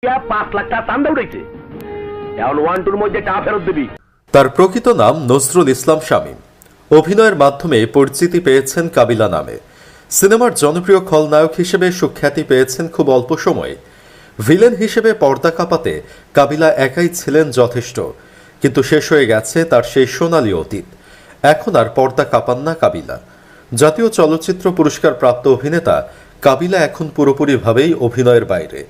5 লাখ টাকা চান্দা উঠেছে, এখন 1-2-র মধ্যে টাকা ফেরত দিবি। তার প্রকৃত নাম নজরুল ইসলাম শামীম। অভিনয়ের মাধ্যমে পরিচিতি পেয়েছেন কাবিলা নামে। সিনেমার জনপ্রিয় খলনায়ক হিসেবে সুখ্যাতি পেয়েছেন খুব অল্প সময়ে। ভিলেন হিসেবে পর্দা কাঁপাতে কাবিলা একাই ছিলেন যথেষ্ট, কিন্তু শেষ হয়ে গেছে তার সেই সোনালী অতীত। এখন আর পর্দা কাঁপান না কাবিলা। জাতীয় চলচ্চিত্র পুরস্কার প্রাপ্ত অভিনেতা কাবিলা এখন পুরোপুরিভাবেই অভিনয়ের বাইরে।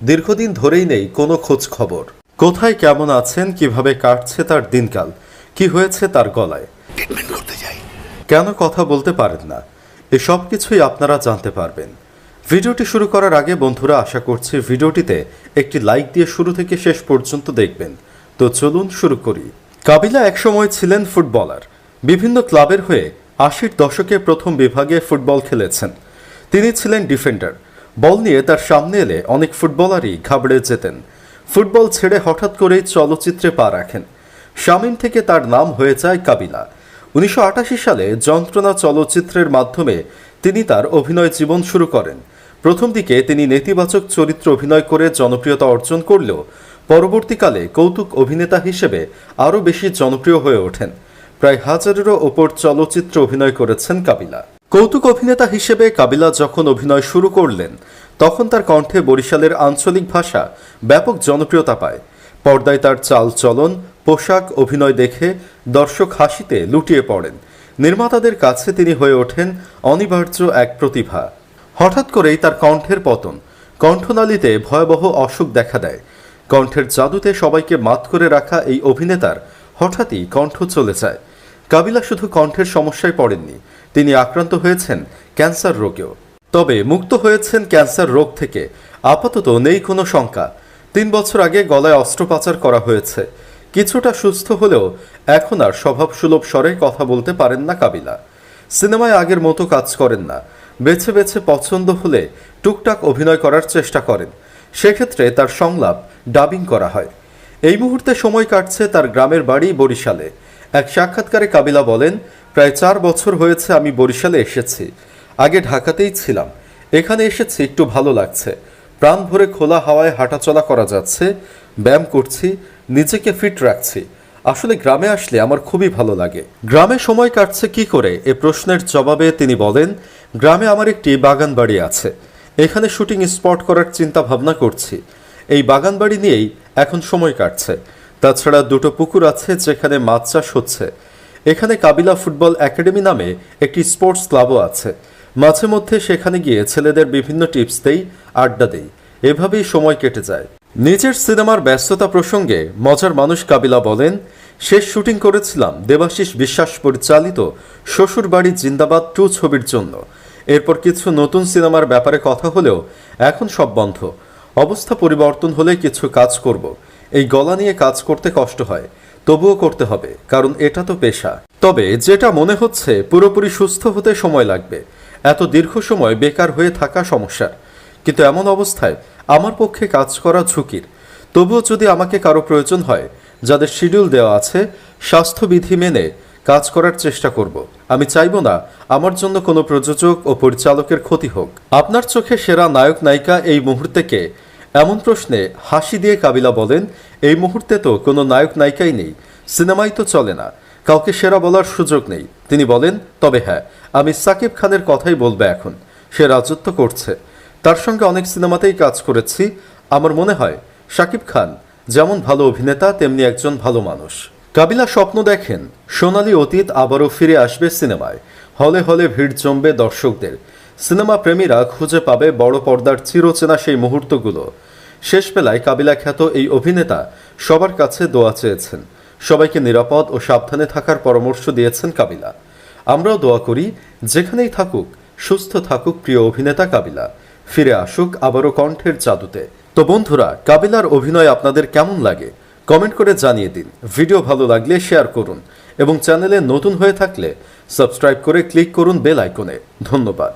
দীর্ঘদিন ধরেই নেই কোনো খোঁজ খবর। কোথায় কেমন আছেন, কিভাবে কাটছে তার দিনকাল, কি হয়েছে তার গলায়, কেন কথা বলতে পারেন না, এসব কিছুই আপনারা জানতে পারবেন। ভিডিওটি শুরু করার আগে বন্ধুরা, আশা করছি ভিডিওটিতে একটি লাইক দিয়ে শুরু থেকে শেষ পর্যন্ত দেখবেন। তো চলুন শুরু করি। কাবিলা একসময় ছিলেন ফুটবলার। বিভিন্ন ক্লাবের হয়ে 80-র দশকে প্রথম বিভাগে ফুটবল খেলেছেন। তিনি ছিলেন ডিফেন্ডার। বল নিয়ে তার সামনে এলে অনেক ফুটবলারই ঘাবড়ে যেতেন। ফুটবল ছেড়ে হঠাৎ করেই চলচ্চিত্রে পা রাখেন। শামীম থেকে তার নাম হয়ে যায় কাবিলা। 1988 সালে যন্ত্রণা চলচ্চিত্রের মাধ্যমে তিনি তার অভিনয় জীবন শুরু করেন। প্রথম দিকে তিনি নেতিবাচক চরিত্র অভিনয় করে জনপ্রিয়তা অর্জন করলেও পরবর্তীকালে কৌতুক অভিনেতা হিসেবে আরও বেশি জনপ্রিয় হয়ে ওঠেন। প্রায় 1000-এরও ওপর চলচ্চিত্র অভিনয় করেছেন কাবিলা। কৌতুক অভিনেতা হিসেবে কাবিলা যখন অভিনয় শুরু করলেন, তখন তার কণ্ঠে বরিশালের আঞ্চলিক ভাষা ব্যাপক জনপ্রিয়তা পায়। পর্দায় তার চালচলন, পোশাক, অভিনয় দেখে দর্শক হাসিতে লুটিয়ে পড়েন। নির্মাতাদের কাছে তিনি হয়ে ওঠেন অনিবার্য এক প্রতিভা। হঠাৎ করেই তার কণ্ঠের পতন। কণ্ঠনালীতে ভয়াবহ অসুখ দেখা দেয়। কণ্ঠের জাদুতে সবাইকে মাত করে রাখা এই অভিনেতার হঠাৎই কণ্ঠ চলে যায়। কাবিলা শুধু কণ্ঠের সমস্যায় পড়েননি, তিনি আক্রান্ত হয়েছেন ক্যান্সার রোগেও। তবে মুক্ত হয়েছেন ক্যান্সার রোগ থেকে আপাতত নেই কোনো শঙ্কা। 3 বছর আগে গলায় অস্ত্রোপচার করা হয়েছে। কিছুটা সুস্থ হলেও এখন আর স্বভাবসুলভ স্বরে কথা বলতে পারেন না কাবিলা। সিনেমায় আগের মতো কাজ করেন না। বেছে বেছে পছন্দ হলে টুকটাক অভিনয় করার চেষ্টা করেন। সেক্ষেত্রে তার সংলাপ ডাবিং করা হয়। এই মুহূর্তে সময় কাটছে তার গ্রামের বাড়ি বরিশালে। এক সাক্ষাৎকারে কাবিলা বলেন, প্রায় 4 বছর হয়েছে আমি বরিশালে এসেছি। আগে ঢাকাতেই ছিলাম। এখানে এসেছি, একটু ভালো লাগছে। প্রাণ ভরে খোলা হাওয়ায় হাঁটাচলা করা যাচ্ছে, ব্যায়াম করছি, নিজেকে ফিট রাখছি। আসলে গ্রামে আসলে আমার খুবই ভালো লাগে। গ্রামে সময় কাটছে কি করে এ প্রশ্নের জবাবে তিনি বলেন, গ্রামে আমার একটি বাগান বাড়ি আছে। এখানে শুটিং স্পট করার চিন্তা ভাবনা করছি। এই বাগান বাড়ি নিয়েই এখন সময় কাটছে। তাছাড়া 2টো পুকুর আছে যেখানে মাছ চাষ হচ্ছে। এখানে কাবিলা ফুটবল একাডেমি নামে একটি স্পোর্টস ক্লাবও আছে। মাঝে মধ্যে সেখানে গিয়ে ছেলেদের বিভিন্ন টিপস দেই, আড্ডা দেই। এভাবেই সময় কেটে যায়। নিজের সিনেমার ব্যস্ততা প্রসঙ্গে মজার মানুষ কাবিলা বলেন, শেষ শুটিং করেছিলাম দেবাশিস বিশ্বাস পরিচালিত শ্বশুর বাড়ি জিন্দাবাদ 2 ছবির জন্য। এরপর কিছু নতুন সিনেমার ব্যাপারে কথা হলেও এখন সব বন্ধ। অবস্থা পরিবর্তন হলে কিছু কাজ করব। এই গলা নিয়ে কাজ করতে কষ্ট হয়, তবুও করতে হবে, কারণ এটা তো পেশা। তবে যেটা মনে হচ্ছে, পুরোপুরি সুস্থ হতে সময় লাগবে। এত দীর্ঘ সময় বেকার হয়ে থাকা সমস্যার, কিন্তু এমন অবস্থায় আমার পক্ষে কাজ করা ঝুঁকির। তবুও যদি আমাকে কারো প্রয়োজন হয়, যাদের শিডিউল দেওয়া আছে, স্বাস্থ্যবিধি মেনে কাজ করার চেষ্টা করব। আমি চাইব না আমার জন্য কোনো প্রযোজক ও পরিচালকের ক্ষতি হোক। আপনার চোখে সেরা নায়ক নায়িকা এই মুহূর্তে কে? এমন প্রশ্নে হাসি দিয়ে কাবিলা বলেন, এই মুহূর্তে তো কোনো নায়ক নায়িকাই নেই। সিনেমাই তো চলে না, কাউকে সেরা বলার সুযোগ নেই। তিনি বলেন, তবে হ্যাঁ, আমি সাকিব খানের কথাই বলবো এখন। সে রাজত্ব করছে। তার সঙ্গে অনেক সিনেমাতেই কাজ করেছি। আমার মনে হয় সাকিব খান যেমন ভালো অভিনেতা, তেমনি একজন ভালো মানুষ। কাবিলা স্বপ্ন দেখেন সোনালী অতীত আবারও ফিরে আসবে সিনেমায়। হলে হলে ভিড় জমবে দর্শকদের। সিনেমা প্রেমীরা খুঁজে পাবে বড় পর্দার চিরচেনা সেই মুহূর্তগুলো। শেষ বেলায় কাবিলা খ্যাত এই অভিনেতা সবার কাছে দোয়া চেয়েছেন। সবাইকে নিরাপদ ও সাবধানে থাকার পরামর্শ দিয়েছেন কাবিলা। আমরাও দোয়া করি, যেখানেই থাকুক সুস্থ থাকুক প্রিয় অভিনেতা কাবিলা। ফিরে আসুক আবারও কণ্ঠের জাদুতে। তো বন্ধুরা, কাবিলার অভিনয় আপনাদের কেমন লাগে কমেন্ট করে জানিয়ে দিন। ভিডিও ভালো লাগলে শেয়ার করুন এবং চ্যানেলে নতুন হয়ে থাকলে সাবস্ক্রাইব করে ক্লিক করুন বেল আইকনে। ধন্যবাদ।